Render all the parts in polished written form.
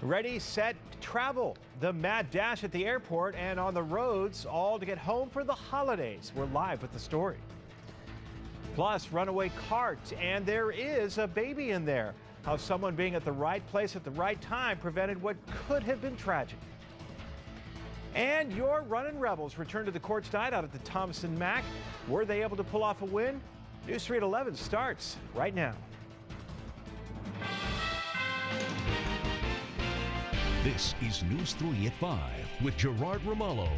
Ready, set, travel. The mad dash at the airport and on the roads, all to get home for the holidays. We're live with the story. Plus, runaway cart, and there is a baby in there. How someone being at the right place at the right time prevented what could have been tragic. And your running Rebels return to the courts tonight out at the Thompson Mac. Were they able to pull off a win? News 3 at 11 starts right now. This is News 3 at 5 with Gerard Ramahlo.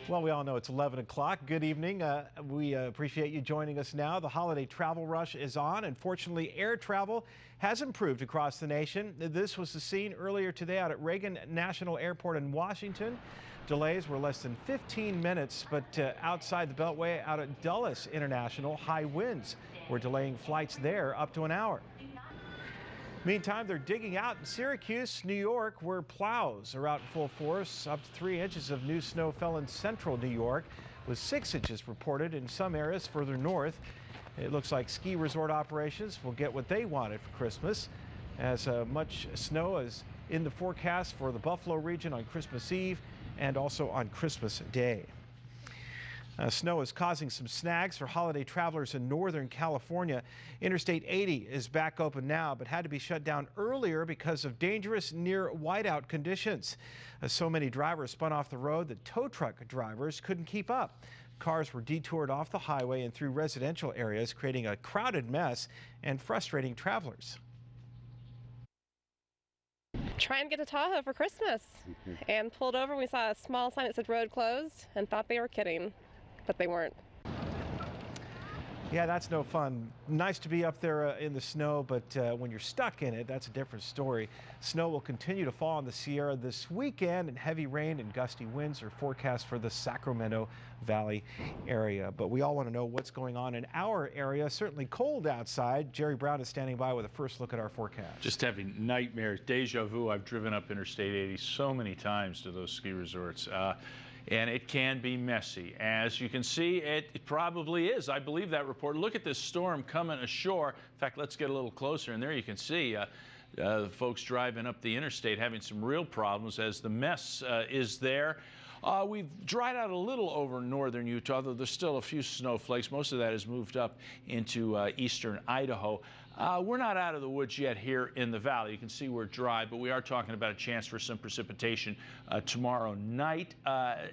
Well, we all know it's 11 o'clock. Good evening. We appreciate you joining us now. The holiday travel rush is on, and fortunately, air travel has improved across the nation. This was the scene earlier today out at Reagan National Airport in Washington. Delays were less than 15 minutes, but outside the Beltway out at Dulles International, high winds were delaying flights there up to an hour. Meantime, they're digging out in Syracuse, New York, where plows are out in full force. Up to 3 inches of new snow fell in central New York, with 6 inches reported in some areas further north. It looks like ski resort operations will get what they wanted for Christmas, as much snow is in the forecast for the Buffalo region on Christmas Eve and also on Christmas Day. Snow is causing some snags for holiday travelers in Northern California. Interstate 80 is back open now, but had to be shut down earlier because of dangerous near whiteout conditions. So many drivers spun off the road that tow truck drivers couldn't keep up. Cars were detoured off the highway and through residential areas, creating a crowded mess and frustrating travelers. Trying to get to Tahoe for Christmas and pulled over. We saw a small sign that said road closed and thought they were kidding. But they weren't. Yeah, that's no fun. Nice to be up there in the snow, but when you're stuck in it, that's a different story. Snow will continue to fall in the Sierra this weekend, and heavy rain and gusty winds are forecast for the Sacramento Valley area. But we all want to know what's going on in our area. Certainly cold outside. Jerry Brown is standing by with a first look at our forecast. Just having nightmares, deja vu. I've driven up Interstate 80 so many times to those ski resorts. And it can be messy. As you can see, it probably is. I believe that report. Look at this storm coming ashore. In fact, let's get a little closer, and there you can see the folks driving up the interstate having some real problems as the mess is there. We've dried out a little over northern Utah, though there's still a few snowflakes. Most of that has moved up into eastern Idaho. We're not out of the woods yet here in the valley. You can see we're dry, but we are talking about a chance for some precipitation tomorrow night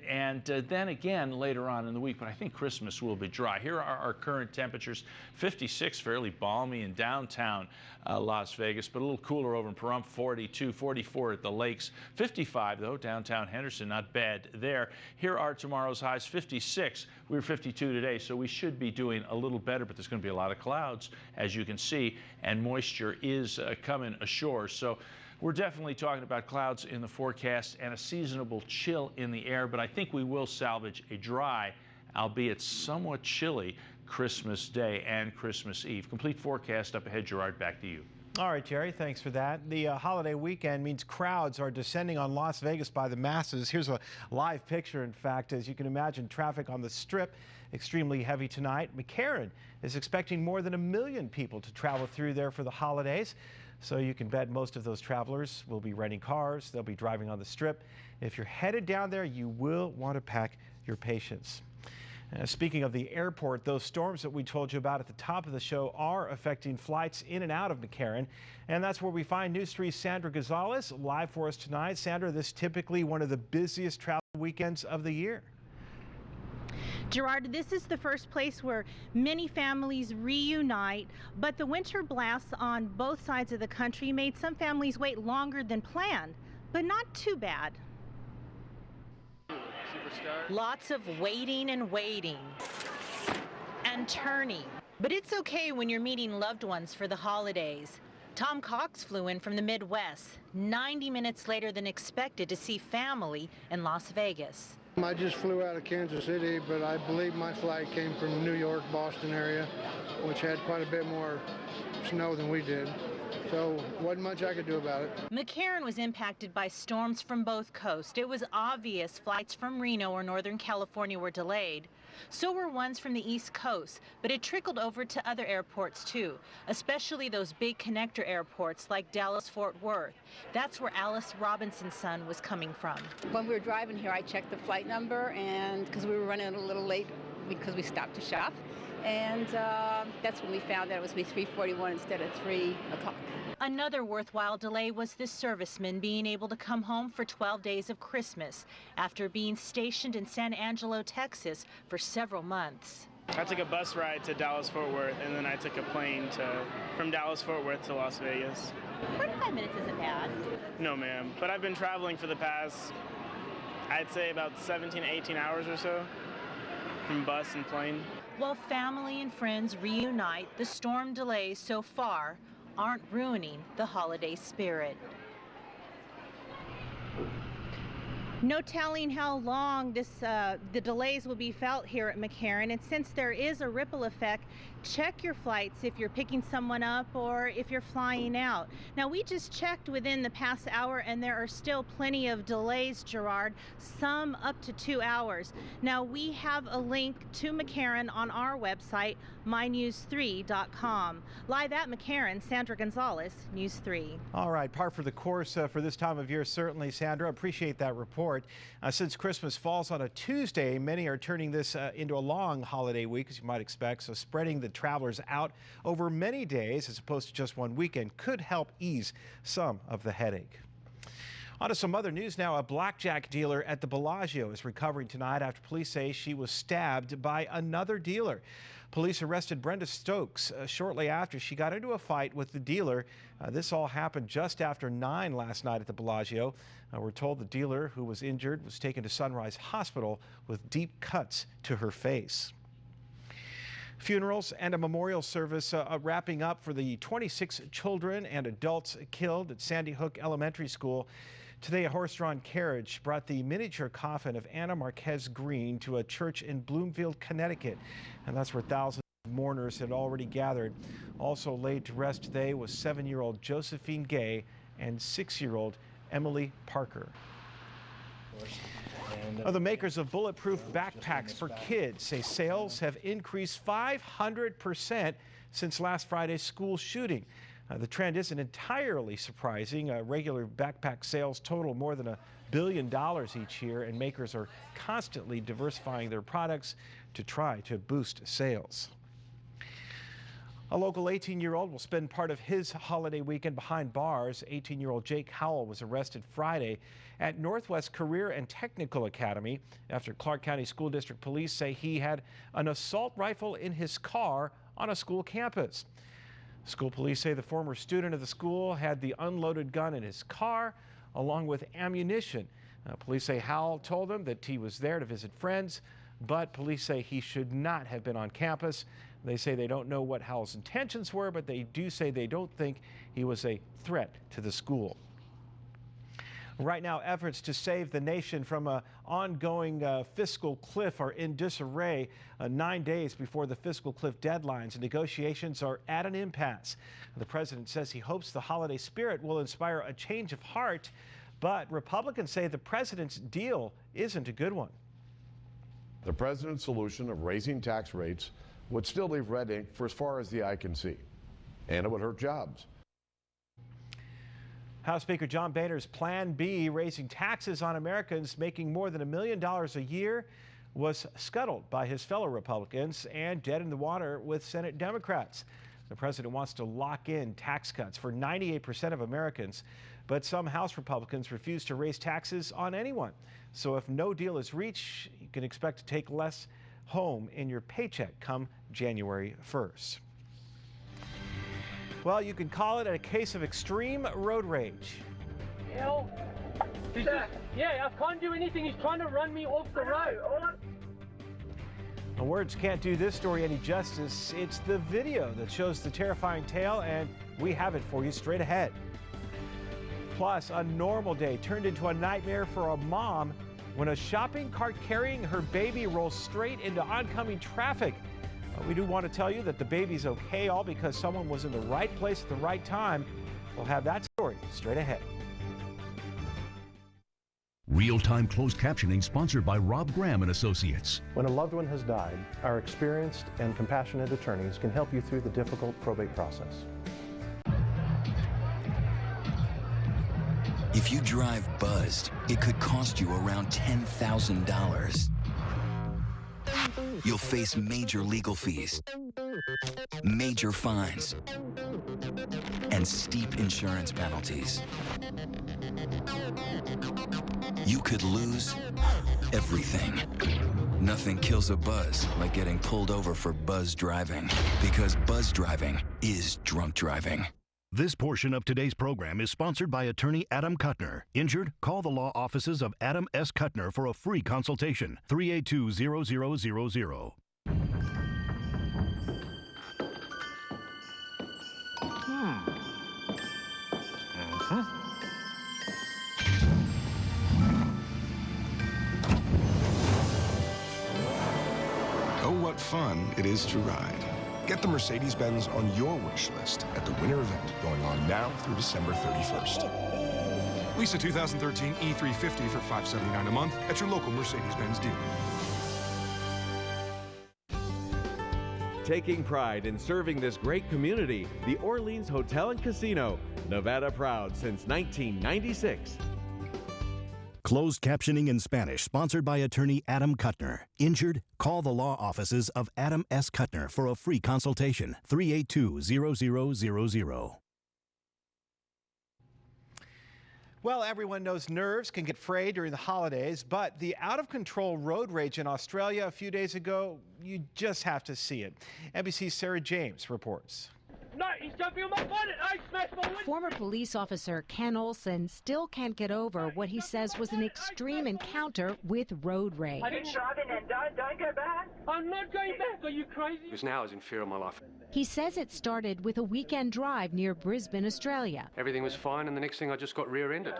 and then again later on in the week. But I think Christmas will be dry. Here are our current temperatures. 56, fairly balmy in downtown Las Vegas, but a little cooler over in Pahrump. 42, 44 at the lakes. 55, though, downtown Henderson. Not bad there. Here are tomorrow's highs. 56. We were 52 today, so we should be doing a little better, but there's going to be a lot of clouds, as you can see, and moisture is coming ashore. So we're definitely talking about clouds in the forecast and a seasonable chill in the air, but I think we will salvage a dry, albeit somewhat chilly, Christmas Day and Christmas Eve. Complete forecast up ahead. Gerard, back to you. All right, Jerry, thanks for that. The holiday weekend means crowds are descending on Las Vegas by the masses. Here's a live picture, in fact. As you can imagine, traffic on the Strip extremely heavy tonight. McCarran is expecting more than 1 million people to travel through there for the holidays. So you can bet most of those travelers will be renting cars. They'll be driving on the Strip. If you're headed down there, you will want to pack your patience. Speaking of the airport, those storms that we told you about at the top of the show are affecting flights in and out of McCarran. And that's where we find News 3's Sandra Gonzalez live for us tonight. Sandra, this is typically one of the busiest travel weekends of the year. Gerard, this is the first place where many families reunite, but the winter blasts on both sides of the country made some families wait longer than planned, but not too bad. Lots of waiting and waiting and turning. But it's okay when you're meeting loved ones for the holidays. Tom Cox flew in from the Midwest 90 minutes later than expected to see family in Las Vegas. I just flew out of Kansas City, but I believe my flight came from New York, Boston area, which had quite a bit more snow than we did. So wasn't much I could do about it. McCarran was impacted by storms from both coasts. It was obvious flights from Reno or Northern California were delayed. So were ones from the East Coast, but it trickled over to other airports too, especially those big connector airports like Dallas-Fort Worth. That's where Alice Robinson's son was coming from. When we were driving here, I checked the flight number, and because we were running a little late because we stopped to shop, and that's when we found that it was 3:41 instead of 3 o'clock. Another worthwhile delay was this serviceman being able to come home for 12 days of Christmas after being stationed in San Angelo, Texas for several months. I took a bus ride to Dallas-Fort Worth, and then I took a plane from Dallas-Fort Worth to Las Vegas. 45 minutes isn't bad. No, ma'am. But I've been traveling for the past, I'd say about 17, 18 hours or so from bus and plane. While family and friends reunite, the storm delays so far aren't ruining the holiday spirit. No telling how long the delays will be felt here at McCarran, and since there is a ripple effect, check your flights if you're picking someone up or if you're flying out. Now, we just checked within the past hour, and there are still plenty of delays, Gerard, some up to 2 hours. Now, we have a link to McCarran on our website, mynews3.com. Live at McCarran, Sandra Gonzalez, News 3. All right, par for the course for this time of year, certainly, Sandra. Appreciate that report. Since Christmas falls on a Tuesday, many are turning this into a long holiday week, as you might expect, so spreading the travelers out over many days as opposed to just one weekend could help ease some of the headache. On to some other news now. A blackjack dealer at the Bellagio is recovering tonight after police say she was stabbed by another dealer. Police arrested Brenda Stokes shortly after she got into a fight with the dealer. This all happened just after 9 last night at the Bellagio. We're told the dealer, who was injured, was taken to Sunrise Hospital with deep cuts to her face. Funerals and a memorial service wrapping up for the 26 children and adults killed at Sandy Hook Elementary School. Today, a horse-drawn carriage brought the miniature coffin of Anna Marquez Green to a church in Bloomfield, Connecticut, and that's where thousands of mourners had already gathered. Also laid to rest today was 7-year-old Josephine Gay and 6-year-old Emily Parker. The makers of bulletproof backpacks for kids say sales have increased 500% since last Friday's school shooting. The trend isn't entirely surprising. Regular backpack sales total more than $1 billion each year, and makers are constantly diversifying their products to try to boost sales. A local 18-year-old will spend part of his holiday weekend behind bars. 18-year-old Jake Howell was arrested Friday at Northwest Career and Technical Academy after Clark County School District Police say he had an assault rifle in his car on a school campus. School police say the former student of the school had the unloaded gun in his car along with ammunition. Police say Howell told them that he was there to visit friends, but police say he should not have been on campus. They say they don't know what Howell's intentions were, but they do say they don't think he was a threat to the school. Right now, efforts to save the nation from an ongoing fiscal cliff are in disarray. 9 days before the fiscal cliff deadlines, negotiations are at an impasse. The president says he hopes the holiday spirit will inspire a change of heart, but Republicans say the president's deal isn't a good one. The president's solution of raising tax rates would still leave red ink for as far as the eye can see, and it would hurt jobs. House Speaker John Boehner's Plan B, raising taxes on Americans making more than $1 million a year, was scuttled by his fellow Republicans and dead in the water with Senate Democrats. The president wants to lock in tax cuts for 98% of Americans, but some House Republicans refuse to raise taxes on anyone. So if no deal is reached, you can expect to take less home in your paycheck come January 1st. Well, you can call it a case of extreme road rage. Hell, yeah, I can't do anything. He's trying to run me off the road. The words can't do this story any justice. It's the video that shows the terrifying tale, and we have it for you straight ahead. Plus, a normal day turned into a nightmare for a mom when a shopping cart carrying her baby rolls straight into oncoming traffic. We do want to tell you that the baby's okay, all because someone was in the right place at the right time. We'll have that story straight ahead. Real-time closed captioning sponsored by Rob Graham and Associates. When a loved one has died, our experienced and compassionate attorneys can help you through the difficult probate process. If you drive buzzed, it could cost you around $10,000. You'll face major legal fees, major fines, and steep insurance penalties. You could lose everything. Nothing kills a buzz like getting pulled over for buzz driving, because buzz driving is drunk driving. This portion of today's program is sponsored by attorney Adam Kuttner. Injured? Call the law offices of Adam S. Kuttner for a free consultation. 382-0000. Oh, what fun it is to ride. Get the Mercedes-Benz on your wish list at the winter event going on now through December 31st. Lease a 2013 E350 for $579 a month at your local Mercedes-Benz dealer. Taking pride in serving this great community, the Orleans Hotel and Casino, Nevada proud since 1996. Closed captioning in Spanish, sponsored by attorney Adam Kuttner. Injured? Call the law offices of Adam S. Kuttner for a free consultation. 382-0000. Well, everyone knows nerves can get frayed during the holidays, but the out-of-control road rage in Australia a few days ago, you just have to see it. NBC's Sarah James reports. No, he's jumping on my bonnet. I smashed my window. Former police officer Ken Olson still can't get over what he says was an extreme encounter with road rage. I didn't drive in and don't go back. I'm not going back. Are you crazy? Because now I was in fear of my life. He says it started with a weekend drive near Brisbane, Australia. Everything was fine, and the next thing I just got rear-ended.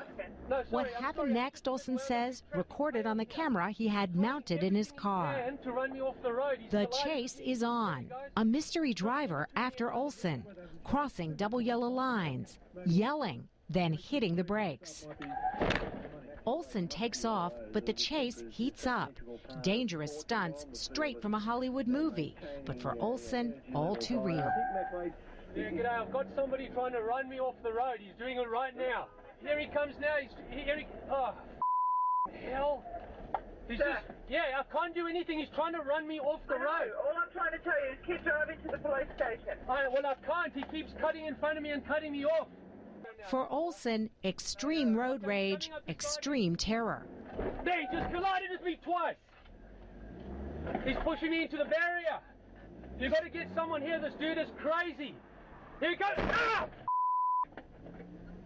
No, What happened next, Olson says, recorded on the camera he had mounted in his car. To run me off the road. The chase is on. A mystery driver after Olson, crossing double yellow lines, yelling, then hitting the brakes. Olson takes off, but the chase heats up. Dangerous stunts straight from a Hollywood movie, but for Olson, all too real. Yeah, g'day. I've got somebody trying to run me off the road. He's doing it right now. Here he comes now. Oh, hell. He's just, yeah, I can't do anything. He's trying to run me off the road. All I'm trying to tell you is keep driving to the police station. Well, I can't. He keeps cutting in front of me and cutting me off. For Olson, extreme road rage, extreme terror. There, he just collided with me twice. He's pushing me into the barrier. You got to get someone here. This dude is crazy. Here he goes. Ah!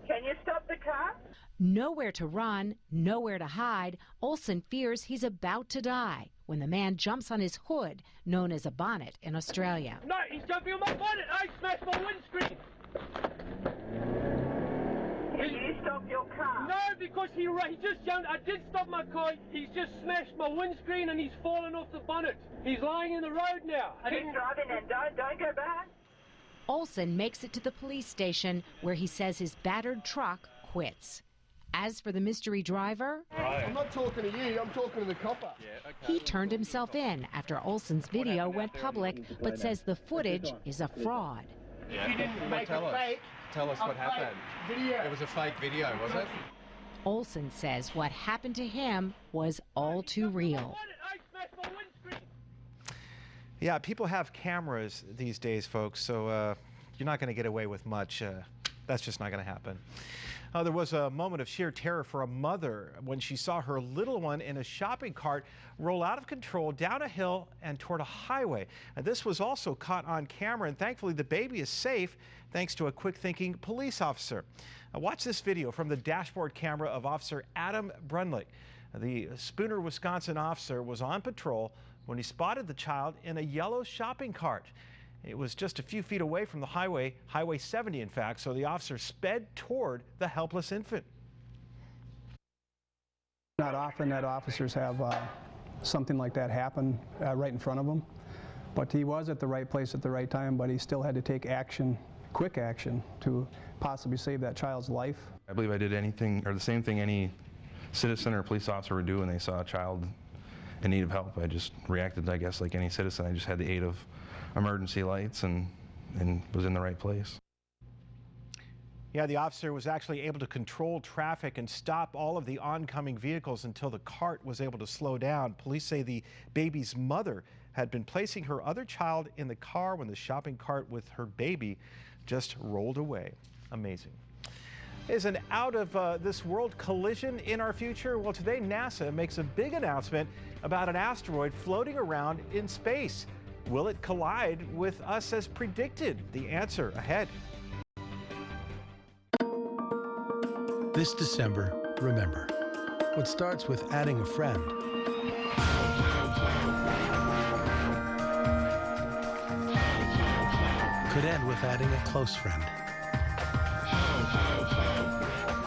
Can you stop the car? Nowhere to run, nowhere to hide, Olson fears he's about to die when the man jumps on his hood, known as a bonnet in Australia. No, he's jumping on my bonnet. I smashed my windscreen. Can you stop your car? No, because he just jumped. I did stop my car. He's just smashed my windscreen and he's fallen off the bonnet. He's lying in the road now. Keep driving and don't go back. Olson makes it to the police station where he says his battered truck quits. As for the mystery driver, I'm not talking to you, I'm talking to the copper. He turned himself in after Olson's video went public, but says the footage is a fraud. You didn't make a fake. Tell us what happened. Video. It was a fake video, was it? Olson says what happened to him was all too real. Yeah, people have cameras these days, folks, so you're not going to get away with much. That's just not going to happen. There was a moment of sheer terror for a mother when she saw her little one in a shopping cart roll out of control down a hill and toward a highway. And this was also caught on camera, and thankfully the baby is safe thanks to a quick-thinking police officer. Watch this video from the dashboard camera of Officer Adam Brunlick. The Spooner, Wisconsin officer was on patrol when he spotted the child in a yellow shopping cart. It was just a few feet away from the highway, Highway 70 in fact, so the officer sped toward the helpless infant. Not often that officers have something like that happen right in front of them, but he was at the right place at the right time, but he still had to take action, quick action, to possibly save that child's life. I believe I did anything, or the same thing any citizen or police officer would do when they saw a child in need of help. I just reacted, I guess, like any citizen. I just had the aid of emergency lights and was in the right place. Yeah, the officer was actually able to control traffic and stop all of the oncoming vehicles until the cart was able to slow down. Police say the baby's mother had been placing her other child in the car when the shopping cart with her baby just rolled away. Amazing. Is an out of this world collision in our future? Well, today NASA makes a big announcement about an asteroid floating around in space. Will it collide with us as predicted? The answer ahead. This December, remember, what starts with adding a friend could end with adding a close friend.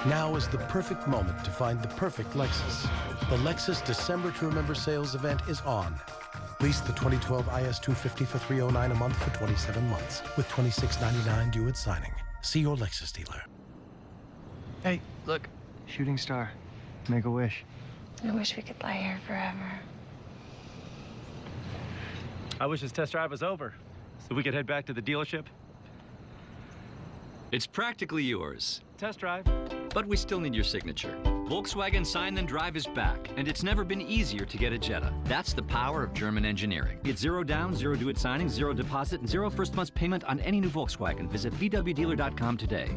Now is the perfect moment to find the perfect Lexus. The Lexus December to Remember sales event is on. Lease the 2012 IS250 for $309 a month for 27 months, with $26.99 due at signing. See your Lexus dealer. Hey, look, shooting star. Make a wish. I wish we could lie here forever. I wish this test drive was over, so we could head back to the dealership. It's practically yours. Test drive. But we still need your signature. Volkswagen Sign Then Drive is back, and it's never been easier to get a Jetta. That's the power of German engineering. Get 0 down, 0 due at signing, 0 deposit, and 0 first month's payment on any new Volkswagen. Visit VWDealer.com today.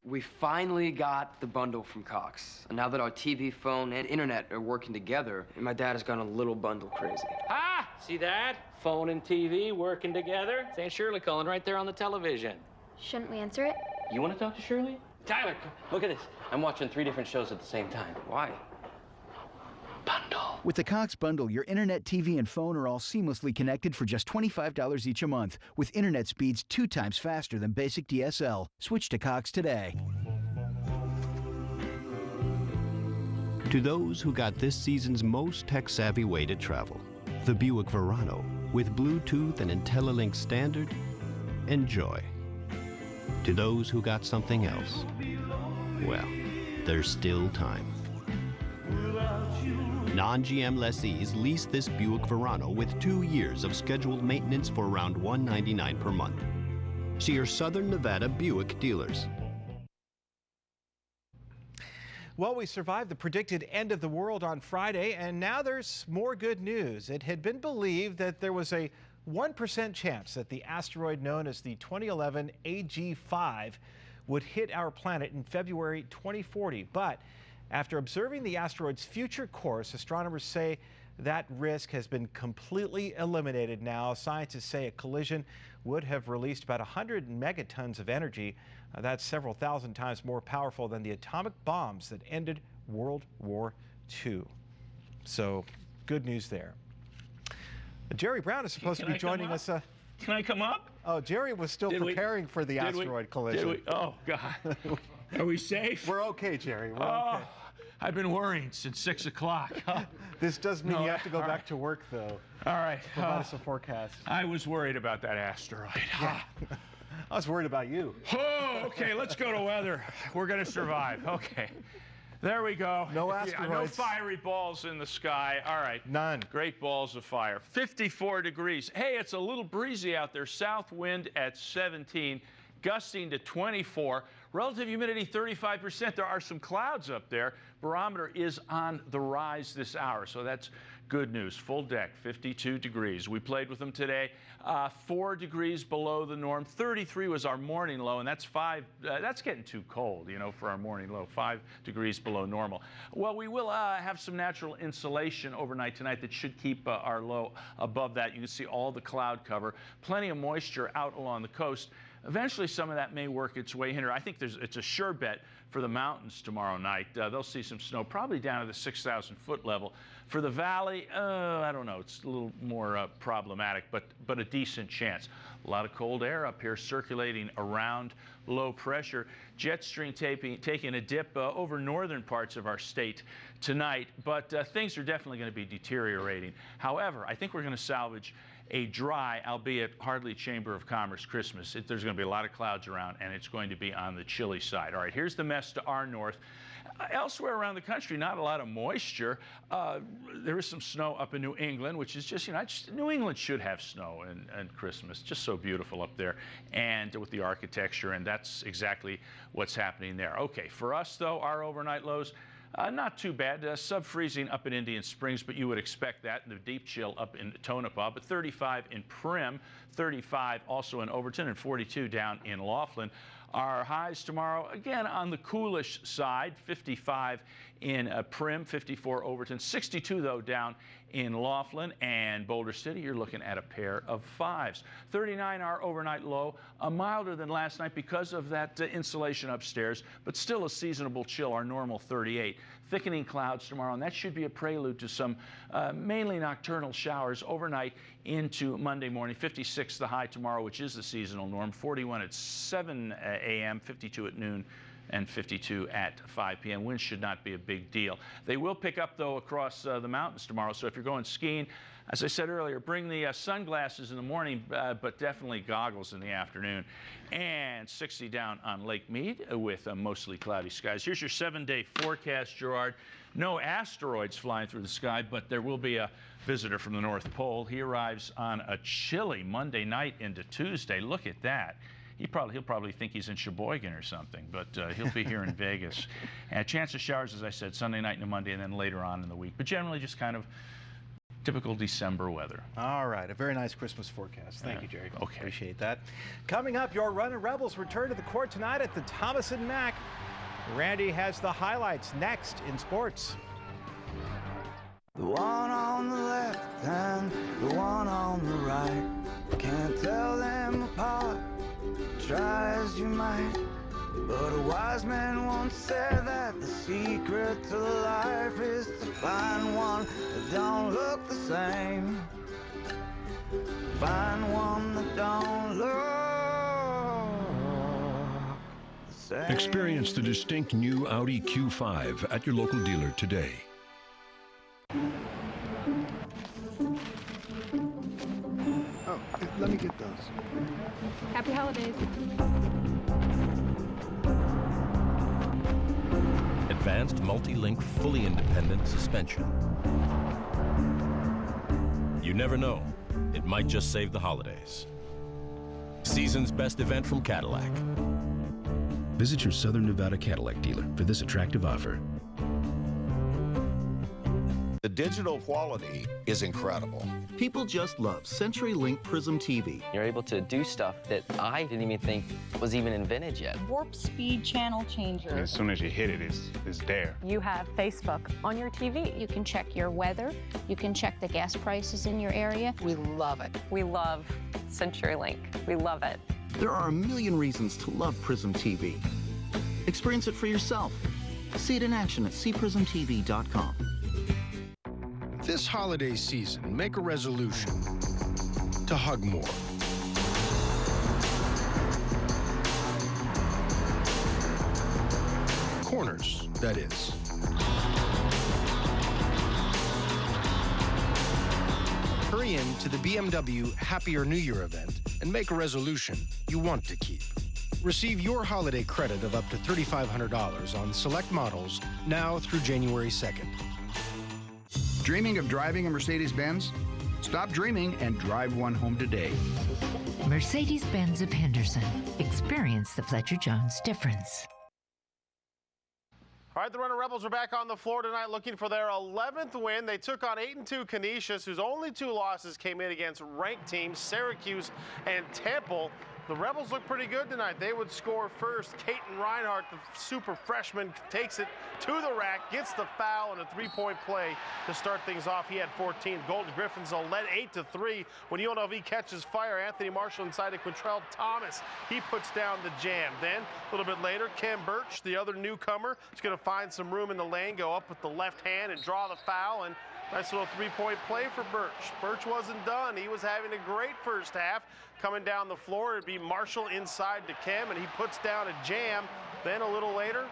We finally got the bundle from Cox. And now that our TV, phone, and internet are working together, my dad has gone a little bundle crazy. Ah! See that? Phone and TV working together. It's Aunt Shirley calling right there on the television. Shouldn't we answer it? You want to talk to Shirley? Tyler, look at this. I'm watching 3 different shows at the same time. Why? Bundle. With the Cox Bundle, your internet, TV, and phone are all seamlessly connected for just $25 each a month, with internet speeds 2 times faster than basic DSL. Switch to Cox today. To those who got this season's most tech-savvy way to travel, the Buick Verano, with Bluetooth and IntelliLink standard, enjoy. To those who got something else, well, there's still time. Non-GM lessees lease this Buick Verano with 2 years of scheduled maintenance for around $199 per month. See your Southern Nevada Buick dealers. Well, we survived the predicted end of the world on Friday, and now there's more good news. It had been believed that there was a 1% chance that the asteroid known as the 2011 AG5 would hit our planet in February 2040. But after observing the asteroid's future course, astronomers say that risk has been completely eliminated now. Scientists say a collision would have released about 100 megatons of energy. That's several thousand times more powerful than the atomic bombs that ended World War II. So, good news there. Jerry Brown is supposed to be joining us. Can I come up? Oh, Jerry was still preparing for the asteroid collision. Oh, God. Are we safe? We're okay, Jerry. We're okay. I've been worrying since 6 o'clock. This does mean you have to go back to work, though. All right. Provide us a forecast. I was worried about that asteroid. Yeah. I was worried about you. Oh, okay. Let's go to weather. We're going to survive. Okay. There we go. No asteroids. No fiery balls in the sky. All right. None. Great balls of fire. 54 degrees. Hey, it's a little breezy out there. South wind at 17, gusting to 24. Relative humidity 35%. There are some clouds up there. Barometer is on the rise this hour, so that's good news. Full deck, 52 degrees. We played with them today. 4 degrees below the norm. 33 was our morning low, and that's that's getting too cold, you know, for our morning low. 5 degrees below normal. Well, we will have some natural insulation overnight tonight that should keep our low above that. You can see all the cloud cover. Plenty of moisture out along the coast. Eventually, some of that may work its way here. I think it's a sure bet for the mountains tomorrow night. They'll see some snow, probably down to the 6,000-foot level. For the valley, I don't know. It's a little more problematic, but a decent chance. A lot of cold air up here circulating around low pressure. Jet stream taking a dip over northern parts of our state tonight, but things are definitely going to be deteriorating. However, I think we're going to salvage a dry, albeit hardly Chamber of Commerce Christmas. There's going to be a lot of clouds around, and it's going to be on the chilly side. All right, here's the mess to our north. Elsewhere around the country, not a lot of moisture. There is some snow up in New England, which is just, New England should have snow and Christmas. Just so beautiful up there, and with the architecture, and that's exactly what's happening there. Okay, for us, though, our overnight lows, not too bad. Sub-freezing up in Indian Springs, but you would expect that. The deep chill up in Tonopah, but 35 in Primm, 35 also in Overton, and 42 down in Laughlin. Our highs tomorrow, again, on the coolish side, 55 in Primm, 54 Overton, 62, though, down in Laughlin and Boulder City. You're looking at a pair of 5s. 39 our overnight low, milder than last night because of that insulation upstairs, but still a seasonable chill, our normal 38. Thickening clouds tomorrow, and that should be a prelude to some mainly nocturnal showers overnight into Monday morning. 56 the high tomorrow, which is the seasonal norm. 41 at 7 a.m., 52 at noon, and 52 at 5 p.m. Winds should not be a big deal. They will pick up, though, across the mountains tomorrow. So if you're going skiing, as I said earlier, bring the sunglasses in the morning, but definitely goggles in the afternoon. And 60 down on Lake Mead with mostly cloudy skies. Here's your 7-day forecast, Gerard. No asteroids flying through the sky, but there will be a visitor from the North Pole. He arrives on a chilly Monday night into Tuesday. Look at that. He'll probably think he's in Sheboygan or something, but he'll be here in Vegas. And a chance of showers, as I said, Sunday night into Monday and then later on in the week. But generally just kind of typical December weather. All right, a very nice Christmas forecast. Thank you, Jerry. Okay. Appreciate that. Coming up, your Runnin' Rebels return to the court tonight at the Thomas & Mack. Randy has the highlights next in sports. The one on the left and the one on the right, can't tell them apart, try as you might. But a wise man once said that the secret to life is to find one that don't look the same. Find one that don't look the same. Experience the distinct new Audi Q5 at your local dealer today. Oh, let me get those. Happy holidays. Advanced multi-link, fully independent suspension. You never know. It might just save the holidays. Season's best event from Cadillac. Visit your Southern Nevada Cadillac dealer for this attractive offer. The digital quality is incredible. People just love CenturyLink Prism TV. You're able to do stuff that I didn't even think was even invented yet. Warp speed channel changer. As soon as you hit it, it's there. You have Facebook on your TV. You can check your weather. You can check the gas prices in your area. We love it. We love CenturyLink. We love it. There are a million reasons to love Prism TV. Experience it for yourself. See it in action at cprismtv.com. This holiday season, make a resolution to hug more. Corners, that is. Hurry in to the BMW Happier New Year event and make a resolution you want to keep. Receive your holiday credit of up to $3,500 on select models now through January 2nd. Dreaming of driving a Mercedes-Benz? Stop dreaming and drive one home today. Mercedes-Benz of Henderson. Experience the Fletcher Jones difference. All right, the Runnin' Rebels are back on the floor tonight looking for their 11th win. They took on 8-2 Canisius, whose only 2 losses came in against ranked teams Syracuse and Temple. The Rebels look pretty good tonight. They would score first. Caton Reinhardt, the super freshman, takes it to the rack, gets the foul, and a 3-point play to start things off. He had 14. Golden Griffins will led 8-3 when UNLV catches fire. Anthony Marshall inside to Quintrell Thomas. He puts down the jam. Then, a little bit later, Kem Birch, the other newcomer, is going to find some room in the lane, go up with the left hand and draw the foul. And nice little 3-point play for Birch. Birch wasn't done. He was having a great first half. Coming down the floor, it'd be Marshall inside to Kem, and he puts down a jam. Then a little later,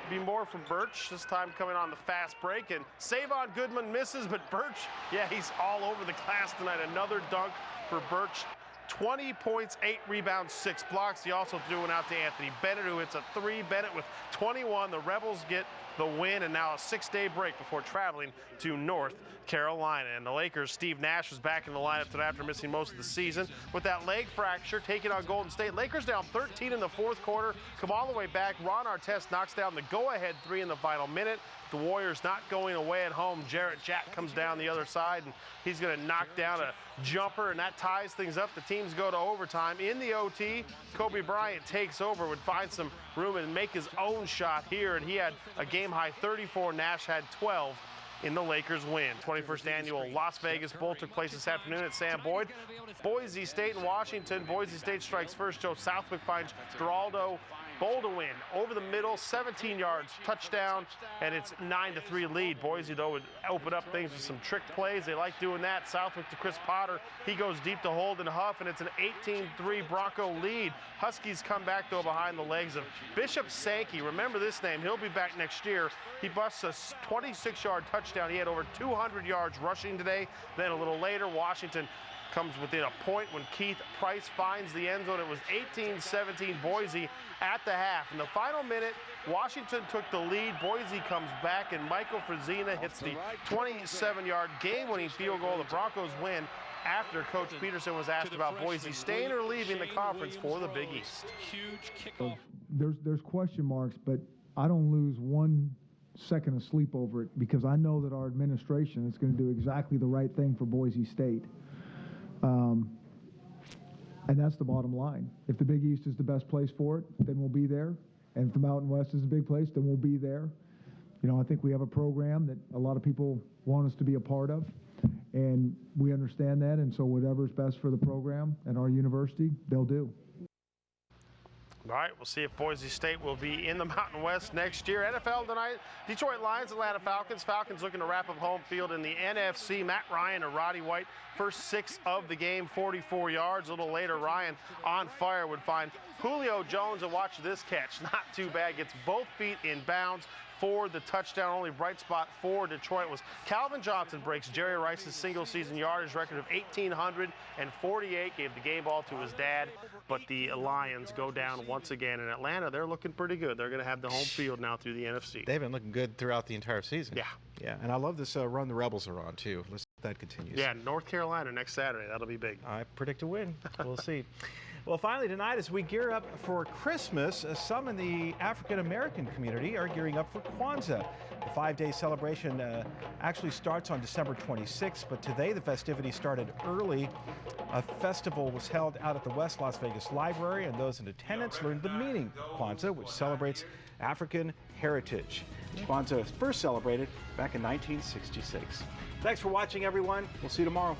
be more from Birch, this time coming on the fast break. And Savon Goodman misses, but Birch, yeah, he's all over the glass tonight. Another dunk for Birch. 20 points, 8 rebounds, 6 blocks. He also threw one out to Anthony Bennett, who hits a 3. Bennett with 21. The Rebels get the win, and now a 6-day break before traveling to North Carolina. And the Lakers, Steve Nash was back in the lineup today after missing most of the season with that leg fracture, taking on Golden State. Lakers down 13 in the fourth quarter, come all the way back. Ron Artest knocks down the go-ahead 3 in the final minute. The Warriors not going away at home. Jarrett Jack comes down the other side, and he's going to knock down a jumper, and that ties things up. The teams go to overtime. In the OT, Kobe Bryant takes over, would find some room and make his own shot here, and he had a game-high 34. Nash had 12 in the Lakers win. 21st annual Las Vegas Bowl took place this afternoon at Sam Boyd. Boise State and Washington. Boise State strikes first. Joe Southwick finds Geraldo Bowl to win over the middle, 17 yards, touchdown, and it's 9-3 lead. Boise, though, would open up things with some trick plays. They like doing that. Southwick to Chris Potter. He goes deep to Holden Huff, and it's an 18-3 Bronco lead. Huskies come back, though, behind the legs of Bishop Sankey. Remember this name. He'll be back next year. He busts a 26-yard touchdown. He had over 200 yards rushing today. Then a little later, Washington comes within a point when Keith Price finds the end zone. It was 18-17 Boise at the half. In the final minute, Washington took the lead. Boise comes back, and Michael Frazina hits the 27-yard game-winning field goal. The Broncos win after Coach Peterson was asked about Boise staying or leaving the conference for the Big East. There's question marks, but I don't lose 1 second of sleep over it because I know that our administration is going to do exactly the right thing for Boise State. And that's the bottom line. If the Big East is the best place for it, then we'll be there. And if the Mountain West is a big place, then we'll be there. You know, I think we have a program that a lot of people want us to be a part of, and we understand that. And so whatever's best for the program and our university, they'll do. All right, we'll see if Boise State will be in the Mountain West next year. NFL tonight, Detroit Lions, Atlanta Falcons. Falcons looking to wrap up home field in the NFC. Matt Ryan and Roddy White, first 6 of the game, 44 yards. A little later, Ryan on fire would find Julio Jones, and watch this catch. Not too bad, gets both feet in bounds for the touchdown. Only bright spot for Detroit was Calvin Johnson breaks Jerry Rice's single-season yardage record of 1,848, gave the game ball to his dad, but the Lions go down once again. In Atlanta, they're looking pretty good. They're going to have the home field now through the NFC. They've been looking good throughout the entire season. Yeah. Yeah, and I love this run the Rebels are on, too. Let's hope that continues. Yeah, North Carolina next Saturday. That'll be big. I predict a win. We'll see. Well, finally tonight, as we gear up for Christmas, some in the African-American community are gearing up for Kwanzaa. The 5-day celebration actually starts on December 26th, but today the festivities started early. A festival was held out at the West Las Vegas Library, and those in attendance learned the meaning of Kwanzaa, which celebrates African heritage. Kwanzaa was first celebrated back in 1966. Thanks for watching, everyone. We'll see you tomorrow.